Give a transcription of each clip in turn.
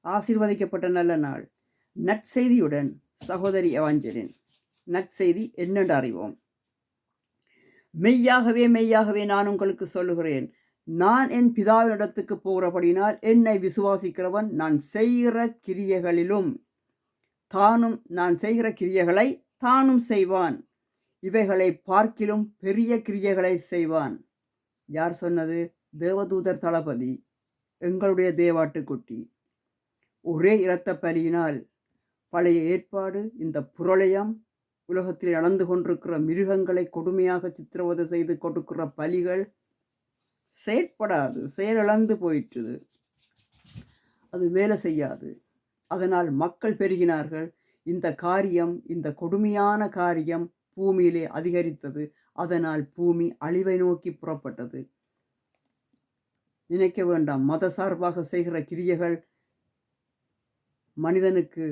ஆசீர்வதிக்கப்பட்ட நல்ல நாள். நற்செய்தியுடன் சகோதரி எவாஞ்சலின். நற்செய்தி என்னென்று அறிவோம். மெய்யாகவே மெய்யாகவே நான் உங்களுக்கு சொல்லுகிறேன், நான் என் பிதாவினிடத்துக்கு போகிறபடினால் என்னை விசுவாசிக்கிறவன் நான் செய்கிற கிரியைகளிலும் நான் செய்கிற கிரியைகளை தானும் செய்வான், இவைகளை பார்க்கிலும் பெரிய கிரியைகளை செய்வான். யார் சொன்னது? தேவதூதர் தளபதி, எங்களுடைய தேவாட்டுக்குட்டி. ஒரே இரத்த பலியினால் பழைய ஏற்பாடு, இந்த புரளயம், உலகத்தில் நடந்து கொண்டிருக்கிற மிருகங்களை கொடுமையாக சித்திரவதை செய்து கொடுக்கிற பலிகள் செயற்படாது, செயலிழந்து போயிற்றுது, அது வேலை செய்யாது. அதனால் மக்கள் பெருகினார்கள். இந்த காரியம், இந்த கொடுமையான காரியம் பூமியிலே அதிகரித்தது. அதனால் பூமி அழிவை நோக்கி புறப்பட்டது. நினைக்க வேண்டாம், மத சார்பாக செய்கிற கிரியைகள் மனிதனுக்கு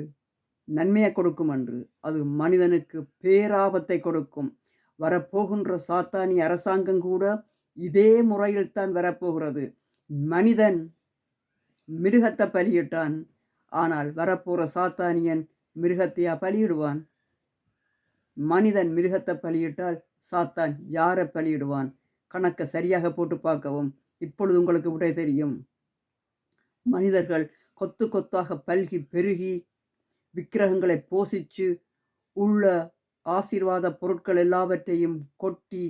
நன்மையை கொடுக்கும் என்று. அது மனிதனுக்கு பேராபத்தை கொடுக்கும். வரப்போகின்ற சாத்தானி அரசாங்கம் கூட இதே முறையில் தான் வரப்போகிறது. மனிதன் மிருகத்தை பலியிட்டான், ஆனால் வரப்போகிற சாத்தானியன் மிருகத்தையா பலியிடுவான்? மனிதன் மிருகத்தை பலியிட்டால் சாத்தான் யாரை பலியிடுவான்? கணக்கை சரியாக போட்டு பார்க்கவும். இப்பொழுது உங்களுக்கு விடை தெரியும். மனிதர்கள் கொத்து கொத்தாக பல்கி பெருகி விக்கிரகங்களை போசிச்சு உள்ள ஆசீர்வாத பொருட்கள் எல்லாவற்றையும் கொட்டி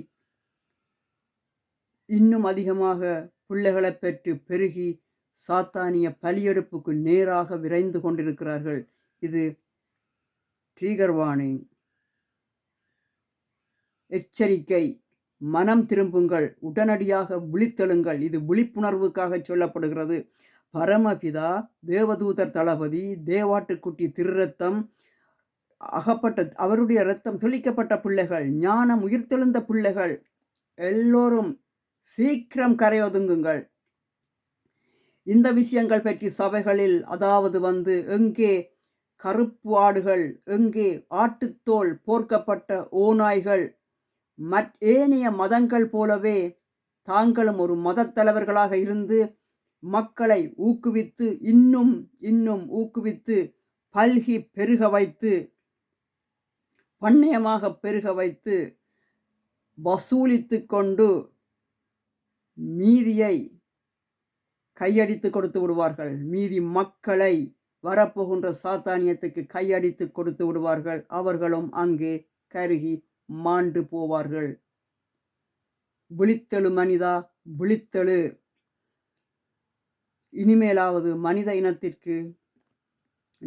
இன்னும் அதிகமாக பிள்ளைகளை பெற்று பெருகி சாத்தானிய பலியெடுப்புக்கு நேராக விரைந்து கொண்டிருக்கிறார்கள். இது ட்ரிகர் வார்னிங், எச்சரிக்கை. மனம் திரும்புங்கள், உடனடியாக விழித்தெழுங்கள். இது விழிப்புணர்வுக்காக சொல்லப்படுகிறது. பரமபிதா, தேவதூதர் தளபதி, தேவாட்டுக்குட்டி திருரத்தம் அகப்பட்ட, அவருடைய இரத்தம் தெளிக்கப்பட்ட பிள்ளைகள், ஞானம் உயிர்த்தெழுந்த பிள்ளைகள் எல்லோரும் சீக்கிரம் கரையொதுங்குங்கள். இந்த விஷயங்கள் பற்றி சபைகளில், அதாவது எங்கே கருப்பு ஆடுகள், எங்கே ஆட்டுத்தோல் போர்க்கப்பட்ட ஓநாய்கள், ஏனைய மதங்கள் போலவே தாங்களும் ஒரு மத தலைவர்களாக இருந்து மக்களை ஊக்குவித்து இன்னும் இன்னும் ஊக்குவித்து பல்கி பெருக வைத்து, பண்ணையமாக பெருக வைத்து வசூலித்து கொண்டு மீதியை கையடித்து கொடுத்து விடுவார்கள். மீதி மக்களை வரப்போகின்ற சாத்தானியத்துக்கு கையடித்து கொடுத்து விடுவார்கள். அவர்களும் அங்கே கருகி மாண்டு போவார்கள். விழித்தெழு மனிதா, விழித்தெழு. இனிமேலாவது மனித இனத்திற்கு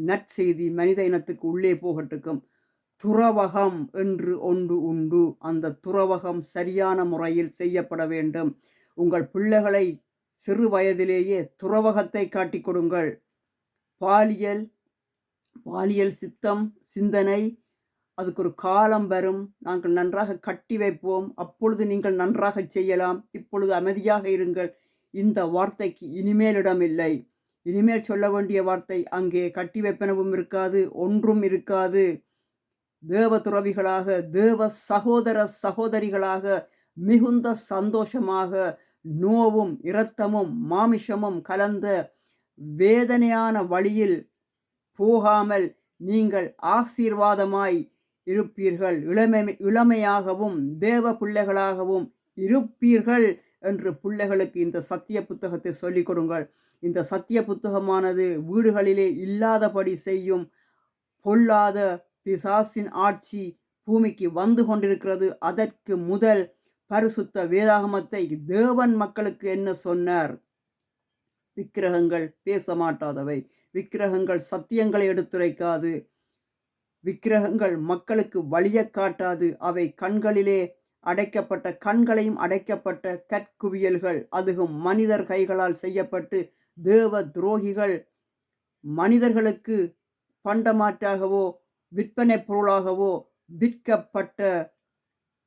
நற்செய்தி மனித இனத்துக்கு உள்ளே போகட்டுக்கும். துறவகம் என்று ஒன்று உண்டு. அந்த துறவகம் சரியான முறையில் செய்யப்பட வேண்டும். உங்கள் பிள்ளைகளை சிறு வயதிலேயே துறவகத்தை காட்டிக் கொடுங்கள். பாலியல் சித்தம், சிந்தனை, அதுக்கு ஒரு காலம் வரும். நாங்கள் நன்றாக கட்டி வைப்போம், அப்பொழுது நீங்கள் நன்றாக செய்யலாம், இப்பொழுது அமைதியாக இருங்கள். இந்த வார்த்தைக்கு இனிமேல் இடமில்லை. இனிமேல் சொல்ல வேண்டிய வார்த்தை அங்கே கட்டி வைப்பனவும் இருக்காது, ஒன்றும் இருக்காது. தேவ துறவிகளாக, தேவ சகோதர சகோதரிகளாக மிகுந்த சந்தோஷமாக நோவும் இரத்தமும் மாமிசமும் கலந்த வேதனையான வழியில் போகாமல் நீங்கள் ஆசீர்வாதமாய் இருப்பீர்கள், இளமையாகவும் தேவ பிள்ளைகளாகவும் இருப்பீர்கள் என்று பிள்ளைகளுக்கு இந்த சத்திய புத்தகத்தை சொல்லிக் கொடுங்கள். இந்த சத்திய புத்தகமானது வீடுகளிலே இல்லாதபடி செய்யும் பொல்லாத பிசாசின் ஆட்சி பூமிக்கு வந்து கொண்டிருக்கிறது. அதற்கு முதல் பரிசுத்த வேதாகமத்தை தேவன் மக்களுக்கு என்ன சொன்னார்? விக்கிரகங்கள் பேச மாட்டாதவை, விக்கிரகங்கள் சத்தியங்களை எடுத்துரைக்காது, விக்கிரகங்கள் மக்களுக்கு வழியை காட்டாது, அவை கண்களையும் அடைக்கப்பட்ட கற்குவியல்கள், அதுவும் மனிதர் கைகளால் செய்யப்பட்டு தேவ துரோகிகள் மனிதர்களுக்கு பண்டமாற்றாகவோ விற்பனை பொருளாகவோ விற்கப்பட்ட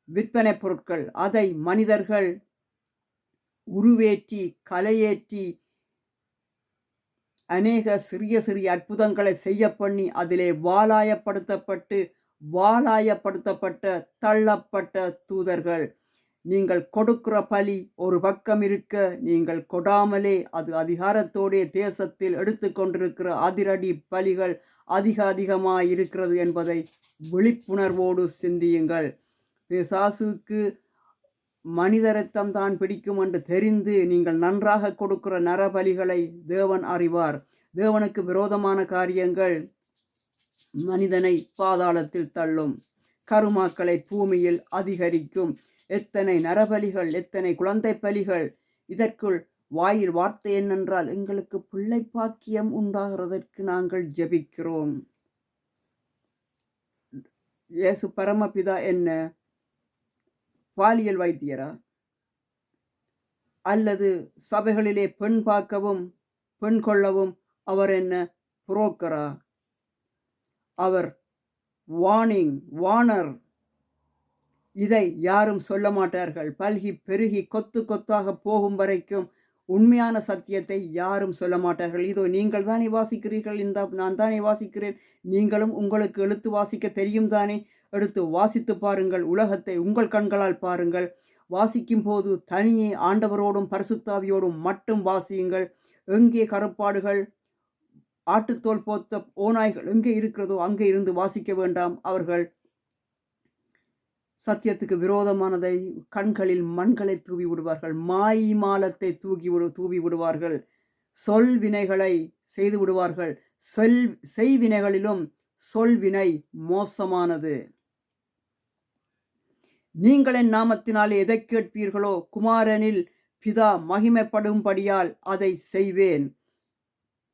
விற்பனை பொருட்கள். அதை மனிதர்கள் உருவேற்றி கலையேற்றி அநேக சிறிய சிறிய அற்புதங்களை செய்ய பண்ணி அதிலே வாலாயப்படுத்தப்பட்ட தள்ளப்பட்ட தூதர்கள். நீங்கள் கொடுக்கிற பலி ஒரு பக்கம் இருக்க, நீங்கள் கொடாமலே அது அதிகாரத்தோடே தேசத்தில் எடுத்துக்கொண்டிருக்கிற அதிரடி பலிகள் அதிகமாயிருக்கிறது என்பதை விழிப்புணர்வோடு சிந்தியுங்கள். பிசாசுக்கு மனித இரத்தம் தான் பிடிக்கும் என்று தெரிந்து நீங்கள் நன்றாக கொடுக்கிற நரபலிகளை தேவன் அறிவார். தேவனுக்கு விரோதமான காரியங்கள் மனிதனை பாதாளத்தில் தள்ளும். கருமாக்களை பூமியில் அதிகரிக்கும். எத்தனை நரபலிகள், எத்தனை குழந்தை பலிகள். இதற்குள் வாயில் வார்த்தை என்னென்றால், எங்களுக்கு பிள்ளை பாக்கியம் உண்டாகிறதற்கு நாங்கள் ஜெபிக்கிறோம். இயேசு பரமபிதா என்ன பாலியல் வைத்தியரா? அல்லது சபைகளிலே பெண் பார்க்கவும் பெண் கொள்ளவும் அவர் என்ன புரோக்கரா? அவர் வார்னர். இதை யாரும் சொல்ல மாட்டார்கள். பல்கி பெருகி கொத்து கொத்தாக போகும் வரைக்கும் உண்மையான சத்தியத்தை யாரும் சொல்ல மாட்டார்கள். இதோ நீங்கள் தானே வாசிக்கிறீர்கள், நான் தானே வாசிக்கிறேன், நீங்களும் உங்களுக்கு எழுத்து வாசிக்க தெரியும் தானே, எடுத்து வாசித்து பாருங்கள். உலகத்தை உங்கள் கண்களால் பாருங்கள். வாசிக்கும் போது தனியே ஆண்டவரோடும் பரிசுத்தாவியோடும் மட்டும் வாசியுங்கள். எங்கே கருப்பாடுகள், ஆட்டுத்தோல் போத்த ஓநாய்கள் எங்கே இருக்கிறதோ அங்கே இருந்து வாசிக்க வேண்டாம். அவர்கள் சத்தியத்துக்கு விரோதமானதை கண்களில் மண்களை தூவி விடுவார்கள். மாலத்தை தூவி விடுவார்கள். சொல்வினைகளை செய்து விடுவார்கள். செய்வினைகளிலும் சொல்வினை மோசமானது. நீங்கள் என் நாமத்தினாலே எதை கேட்பீர்களோ குமாரனில் பிதா மகிமைப்படும்படியால் அதை செய்வேன்.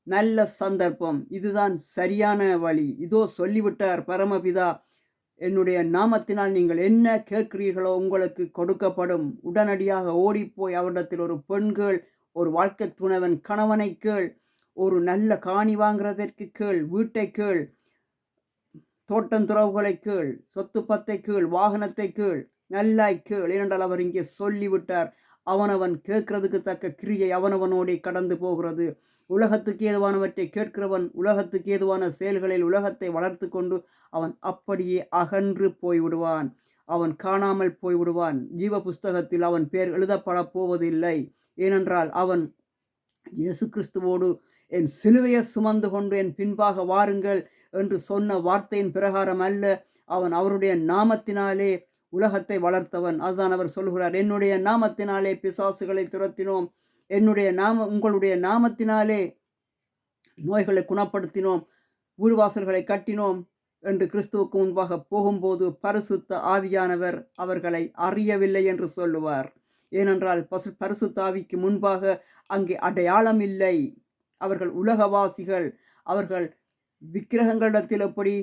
நல்ல சந்தர்ப்பம். இதுதான் சரியான வழி. இதோ சொல்லிவிட்டார் பரமபிதா, என்னுடைய நாமத்தினால் நீங்கள் என்ன கேட்கிறீர்களோ உங்களுக்கு கொடுக்கப்படும். உடனடியாக ஓடிப்போய் அவரிடத்தில் ஒரு பெண் கேள், ஒரு வாழ்க்கை துணைவன் கணவனை கேள், ஒரு நல்ல காணி வாங்குறதற்கு கேள், வீட்டை கேள், தோட்டந்துறவுகளை கேள், சொத்து பத்தை கேள், வாகனத்தை கேள், நல்லாய் கேள். ஏனென்றால் அவர் இங்கே சொல்லிவிட்டார். அவனவன் கேட்கறதுக்கு தக்க கிரியை அவனவனோடே கடந்து போகிறது. உலகத்துக்கு ஏதுவானவற்றை கேட்கிறவன் உலகத்துக்கு ஏதுவான செயல்களில் உலகத்தை வளர்த்து கொண்டு அவன் அப்படியே அகன்று போய்விடுவான். அவன் காணாமல் போய்விடுவான். ஜீவ புஸ்தகத்தில் அவன் பேர் எழுதப்பட போவதில்லை. ஏனென்றால் அவன் இயேசு கிறிஸ்துவோடு என் சிலுவையை சுமந்து கொண்டு என் பின்பாக வாருங்கள் என்று சொன்ன வார்த்தையின் பிரகாரம் அல்ல, அவன் அவருடைய நாமத்தினாலே உலகத்தை வளர்த்தவன். அதுதான் அவர் சொல்கிறார், என்னுடைய நாமத்தினாலே பிசாசுகளை துரத்தினோம், உங்களுடைய நாமத்தினாலே நோய்களை குணப்படுத்தினோம், வீடு வாசல்களை கட்டினோம் என்று கிறிஸ்துவுக்கு முன்பாக போகும்போது பரிசுத்த ஆவியானவர் அவர்களை அறியவில்லை என்று சொல்லுவார். ஏனென்றால் பரிசுத்த ஆவிக்கு முன்பாக அங்கே அடையாளம் இல்லை. அவர்கள் உலகவாசிகள். அவர்கள் விக்கிரகங்களிடத்தில் எப்படி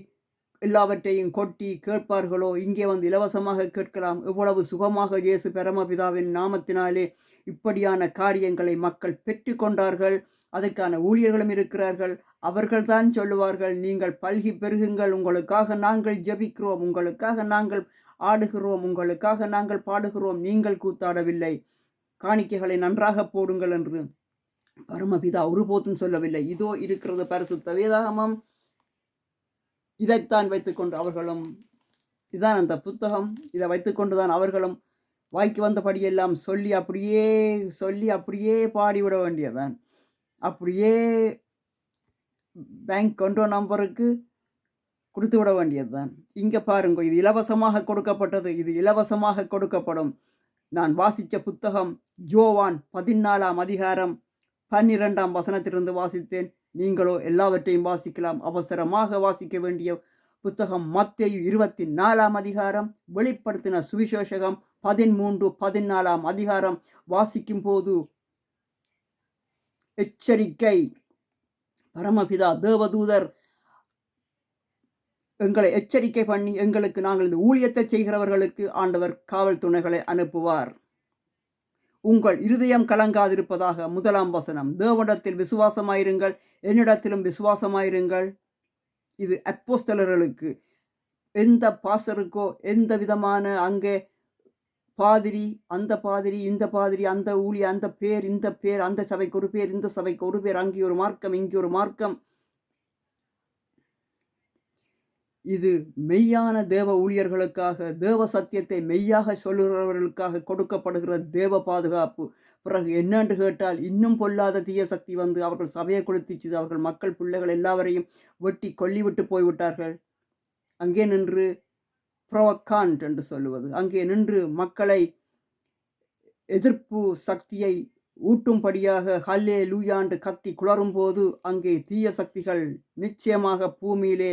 எல்லாவற்றையும் கொட்டி கேட்பார்களோ இங்கே வந்து இலவசமாக கேட்கலாம். எவ்வளவு சுகமாக இயேசு பரமபிதாவின் நாமத்தினாலே இப்படியான காரியங்களை மக்கள் பெற்று கொண்டார்கள். அதற்கான ஊழியர்களும் இருக்கிறார்கள். அவர்கள்தான் சொல்லுவார்கள், நீங்கள் பல்கி பெருகுங்கள், உங்களுக்காக நாங்கள் ஜெபிக்கிறோம், உங்களுக்காக நாங்கள் ஆடுகிறோம், உங்களுக்காக நாங்கள் பாடுகிறோம், நீங்கள் கூத்தாடவில்லை, காணிக்கைகளை நன்றாக போடுங்கள் என்று பரமபிதா ஒருபோதும் சொல்லவில்லை. இதோ இருக்கிறது பரிசுத்த வேதாகமம். இதைத்தான் வைத்துக்கொண்டு அவர்களும், இதுதான் அந்த புத்தகம், இதை வைத்துக்கொண்டுதான் அவர்களும் வாய்க்கு வந்தபடியெல்லாம் சொல்லி அப்படியே பாடிவிட வேண்டியதான். அப்படியே பேங்க் கொண்ட நம்பருக்கு கொடுத்து விட வேண்டியதுதான். இங்கே பாருங்க, இது இலவசமாக கொடுக்கப்பட்டது, இது இலவசமாக கொடுக்கப்படும். நான் வாசித்த புத்தகம் யோவான் 14ஆம் அதிகாரம் 12ஆம் வசனத்திலிருந்து வாசித்தேன். நீங்களோ எல்லாவற்றையும் வாசிக்கலாம். அவசரமாக வாசிக்க வேண்டிய புத்தகம் மத்தேயு 24ஆம் அதிகாரம், வெளிப்படுத்தின சுவிசேஷகம் 13, 14ஆம் அதிகாரம் வாசிக்கும் போது எச்சரிக்கை. பரமபிதா தேவதூதர் எங்களை எச்சரிக்கை பண்ணி எங்களுக்கு, நாங்கள் இந்த ஊழியத்தை செய்கிறவர்களுக்கு ஆண்டவர் காவல் துணைகளை அனுப்புவார். உங்கள் இருதயம் கலங்காதிருப்பதாக. 1ஆம் வசனம், தேவனிடத்தில் விசுவாசமாயிருங்கள், என்னிடத்திலும் விசுவாசமாயிருங்கள். இது அப்போஸ்தலர்களுக்கு. எந்த பாஸ்டருக்கோ எந்த விதமான அங்கே பாதிரி, அந்த பாதிரி, இந்த பாதிரி, அந்த ஊழிய, அந்த பேர், இந்த பேர், அந்த சபைக்கு ஒரு பேர், இந்த சபைக்கு ஒரு பேர், அங்கே ஒரு மார்க்கம், இங்கே ஒரு மார்க்கம். இது மெய்யான தேவ ஊழியர்களுக்காக, தேவ சத்தியத்தை மெய்யாக சொல்லுகிறவர்களுக்காக கொடுக்கப்படுகிற தேவ பாதுகாப்பு. பிறகு என்னென்று கேட்டால், இன்னும் பொல்லாத தீய சக்தி வந்து அவர்கள் சபையை கொளுத்திச்சு, அவர்கள் மக்கள் பிள்ளைகள் எல்லாவரையும் வெட்டி கொல்லிவிட்டு போய்விட்டார்கள். அங்கே நின்று புரோவகாண்ட் என்று சொல்லுவது, அங்கே நின்று மக்களை எதிர்ப்பு சக்தியை ஊட்டும்படியாக ஹல்லேலூயா என்று கத்தி குளறும்போது, அங்கே தீய சக்திகள் நிச்சயமாக பூமியிலே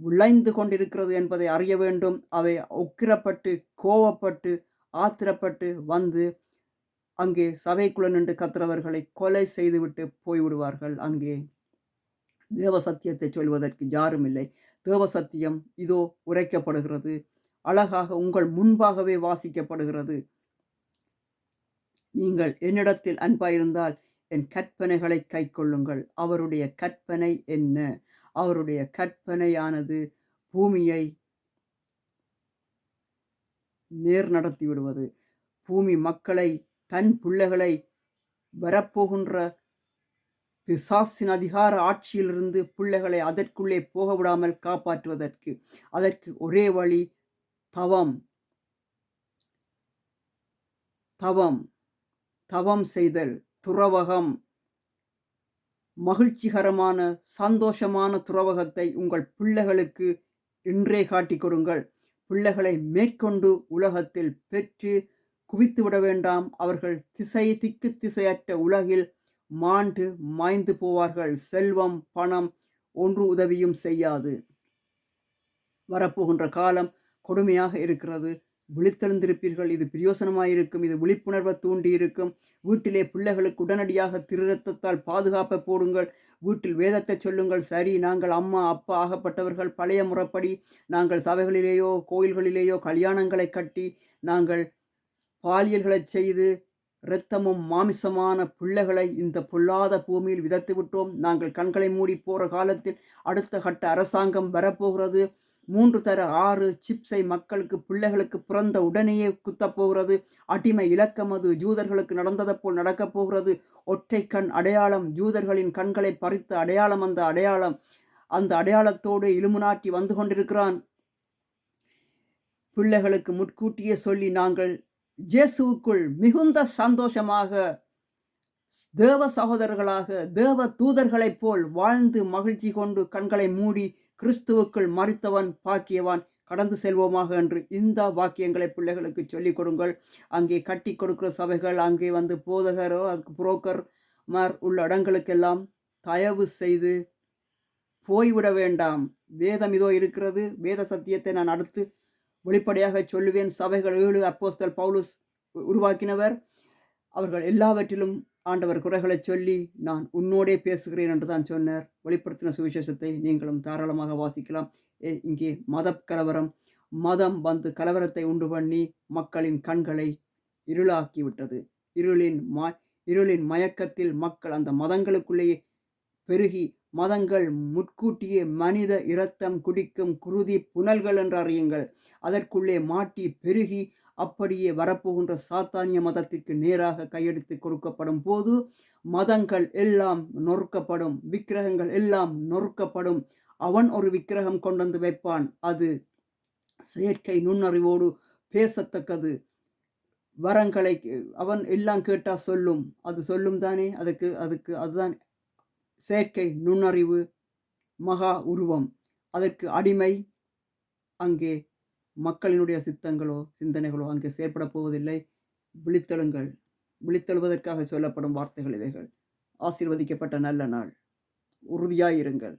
விளைந்து கொண்டிருக்கிறது என்பதை அறிய வேண்டும். அவை உக்கிரப்பட்டு, கோவப்பட்டு, ஆத்திரப்பட்டு வந்து அங்கே சபைக்குள்ள நின்று கத்துறவர்களை கொலை செய்துவிட்டு போய்விடுவார்கள். அங்கே தேவ சத்தியத்தை சொல்வதற்கு யாரும் இல்லை. தேவ சத்தியம் இதோ உரைக்கப்படுகிறது. அழகாக உங்கள் முன்பாகவே வாசிக்கப்படுகிறது. நீங்கள் என்னிடத்தில் அன்பாயிருந்தால் என் கற்பனைகளை கைக்கொள்ளுங்கள். அவருடைய கற்பனை என்ன? அவருடைய கற்பனையானது பூமியை நேர் நடத்தி விடுவது. பூமி மக்களை, தன் பிள்ளைகளை வரப்போகின்ற பிசாசின் அதிகார ஆட்சியிலிருந்து பிள்ளைகளை அதற்குள்ளே போக விடாமல் காப்பாற்றுவதற்கு. அதற்கு ஒரே வழி தவம். தவம் தவம் செய்தல், துறவகம். மகிழ்ச்சிகரமான சந்தோஷமான துறவகத்தை உங்கள் பிள்ளைகளுக்கு இன்றே காட்டிக் கொடுங்கள். பிள்ளைகளை மேற்கொண்டு உலகத்தில் பெற்று குவித்து விட வேண்டாம். அவர்கள் திக்கு திசையற்ற உலகில் மாண்டு மாய்ந்து போவார்கள். செல்வம், பணம் ஒன்று உதவியும் செய்யாது. வரப்போகின்ற காலம் கொடுமையாக இருக்கிறது. விழித்தெழுந்திருப்பீர்கள். இது பிரயோசனமாயிருக்கும். இது விழிப்புணர்வை தூண்டி இருக்கும். வீட்டிலே பிள்ளைகளுக்கு உடனடியாக திருரத்தத்தால் பாதுகாப்பை போடுங்கள். வீட்டில் வேதத்தை சொல்லுங்கள். சரி, நாங்கள் அம்மா அப்பா ஆகப்பட்டவர்கள் பழைய முறைப்படி நாங்கள் சபைகளிலேயோ கோயில்களிலேயோ கல்யாணங்களை கட்டி நாங்கள் பாலியல்களை செய்து இரத்தமும் மாமிசமான பிள்ளைகளை இந்த பொல்லாத பூமியில் விதைத்து விட்டோம். நாங்கள் கண்களை மூடி போகிற காலத்தில் அடுத்த கட்ட அரசாங்கம் வரப்போகிறது. 3 தர 6 சிப்ஸை மக்களுக்கு பிள்ளைகளுக்கு பிறந்த உடனேயே குத்தப்போகிறது. அடிமை இலக்கம் அது ஜூதர்களுக்கு நடந்ததை போல் நடக்கப் போகிறது. ஒற்றை கண் அடையாளம், ஜூதர்களின் கண்களை பறித்த அடையாளம். அந்த அடையாளத்தோடு இலுமினாட்டி வந்து கொண்டிருக்கிறான். பிள்ளைகளுக்கு முற்கூட்டியே சொல்லி நாங்கள் இயேசுவுக்குள் மிகுந்த சந்தோஷமாக தேவ சகோதரர்களாக தேவ தூதர்களைப் போல் வாழ்ந்து மகிழ்ச்சி கொண்டு கண்களை மூடி கிறிஸ்துவுக்குள் மரித்தவன் பாக்கியவான், கடந்து செல்வோமாக என்று இந்த வாக்கியங்களை பிள்ளைகளுக்கு சொல்லிக் கொடுங்கள். அங்கே கட்டி கொடுக்கிற சபைகள், அங்கே வந்து போதகரோ அதுக்கு புரோக்கர் உள்ள இடங்களுக்கெல்லாம் தயவு செய்து போய்விட வேண்டாம். வேதம் இதோ இருக்கிறது. வேத சத்தியத்தை நான் அடுத்து வெளிப்படையாக சொல்லுவேன். சபைகள் 7 அப்போஸ்தலன் பவுலுஸ் உருவாக்கினவர். அவர்கள் எல்லாவற்றிலும் ஆண்டவர் குறைகளை சொல்லி நான் உன்னோடே பேசுகிறேன் என்று தான் சொன்னார். வெளிப்படுத்தின சுவிசேஷத்தை நீங்களும் தாராளமாக வாசிக்கலாம். இங்கே மத கலவரம், மதம் வந்து கலவரத்தை உண்டு பண்ணி மக்களின் கண்களை இருளாக்கி விட்டது. இருளின் மயக்கத்தில் மக்கள் அந்த மதங்களுக்குள்ளேயே பெருகி, மதங்கள் முற்கூட்டியே மனித இரத்தம் குடிக்கும் குருதி புனல்கள் என்று அறியுங்கள். அதற்குள்ளே மாட்டி பெருகி அப்படியே வரப்போகின்ற சாத்தானிய மதத்திற்கு நேராக கையெடுத்து கொடுக்கப்படும் போது மதங்கள் எல்லாம் நொறுக்கப்படும், விக்கிரகங்கள் எல்லாம் நொறுக்கப்படும். அவன் ஒரு விக்கிரகம் கொண்டு வந்து வைப்பான். அது செயற்கை நுண்ணறிவோடு பேசத்தக்கது. வரங்களை அவன் எல்லாம் கேட்டா சொல்லும். அது சொல்லும் தானே. அதுக்கு அதுதான் செயற்கை நுண்ணறிவு, மகா உருவம். அதற்கு அடிமை. அங்கே மக்களினுடைய சிந்தனைகளோ அங்கே செயற்பட போவதில்லை. விழித்தெழுங்கள். விழித்தெழுவதற்காக சொல்லப்படும் வார்த்தைகள் இவைகள். ஆசீர்வதிக்கப்பட்ட நல்ல நாள். உறுதியாயிருங்கள்.